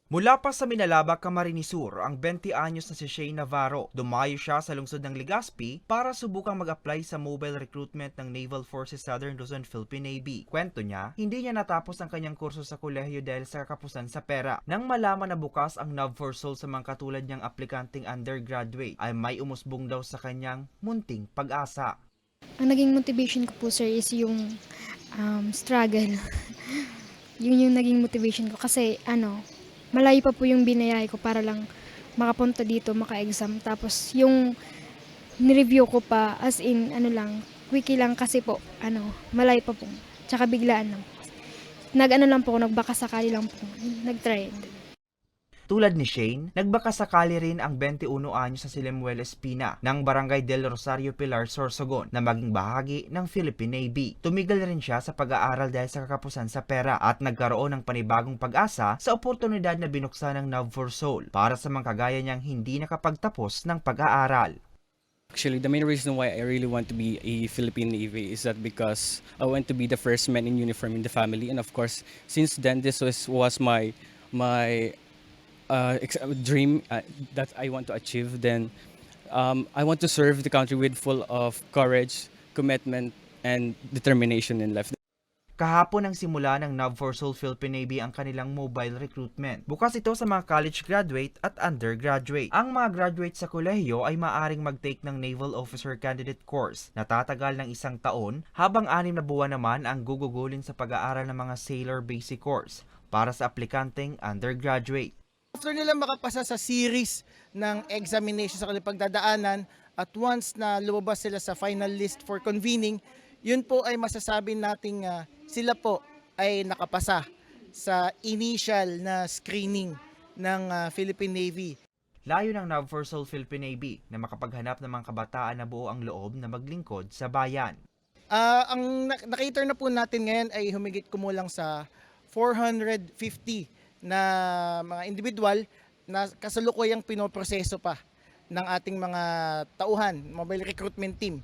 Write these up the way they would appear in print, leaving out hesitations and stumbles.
Mula pa sa Minalaba, Camarines Sur, ang 20 anyos na si Shane Navarro. Dumayo siya sa lungsod ng Legazpi para subukang mag-apply sa mobile recruitment ng Naval Forces Southern Luzon, Philippine Navy. Kwento niya, hindi niya natapos ang kanyang kurso sa kolehiyo dahil sa kapusan sa pera. Nang malaman na bukas ang NAV4SOL sa mga katulad niyang aplikanteng undergraduate, ay may umusbong daw sa kanyang munting pag-asa. Ang naging motivation ko po, sir, is yung struggle. Yun yung naging motivation ko kasi malayo pa po yung binayay ko para lang makapunta dito, maka-exam. Tapos yung nireview ko pa as in quickie lang kasi po, malayo pa po. Tsaka biglaan lang. Lang po, nagbaka sakali lang po, nag-try. Tulad ni Shane, nagbakasakali rin ang 21 anyos sa Silemuel Espina ng Barangay del Rosario Pilar, Sorsogon na maging bahagi ng Philippine Navy. Tumigil rin siya sa pag-aaral dahil sa kakapusan sa pera at nagkaroon ng panibagong pag-asa sa oportunidad na binuksan ng NAV4SOL para sa mga kagaya niyang hindi nakapagtapos ng pag-aaral. Actually, the main reason why I really want to be a Philippine Navy is that because I want to be the first man in uniform in the family, and of course, since then this was my dream that I want to achieve. Then I want to serve the country with full of courage, commitment, and determination in life. Kahapon ang simula ng NAV4SOL Philippine Navy ang kanilang mobile recruitment. Bukas ito sa mga college graduate at undergraduate. Ang mga graduate sa kolehiyo ay maaring mag-take ng Naval Officer Candidate Course na tatagal ng 1 taon, habang 6 na buwan naman ang gugugulin sa pag-aaral ng mga Sailor Basic Course para sa aplikanteng undergraduate. After nila makapasa sa series ng examination sa kanilang pagdadaanan at once na lumabas sila sa final list for convening, yun po ay masasabi nating sila po ay nakapasa sa initial na screening ng Philippine Navy. Layo ng NAV4SOL Philippine Navy na makapaghanap ng mga kabataan na buo ang loob na maglingkod sa bayan. Ang nakita na po natin ngayon ay humigit kumulang sa 450 na mga individual na kasalukuyang pinoproseso pa ng ating mga tauhan, mobile recruitment team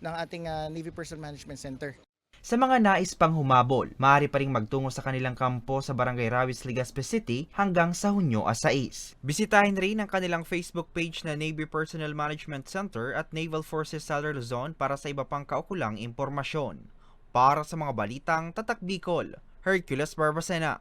ng ating Navy Personnel Management Center. Sa mga nais pang humabol, maaari pa ring magtungo sa kanilang kampo sa Barangay Rawis, Legazpi City hanggang sa Hunyo 6. Bisitahin rin ang kanilang Facebook page na Navy Personnel Management Center at Naval Forces Southern Luzon para sa iba pang kaukulang impormasyon. Para sa mga balitang Tatak Bicol, Hercules Barbacena.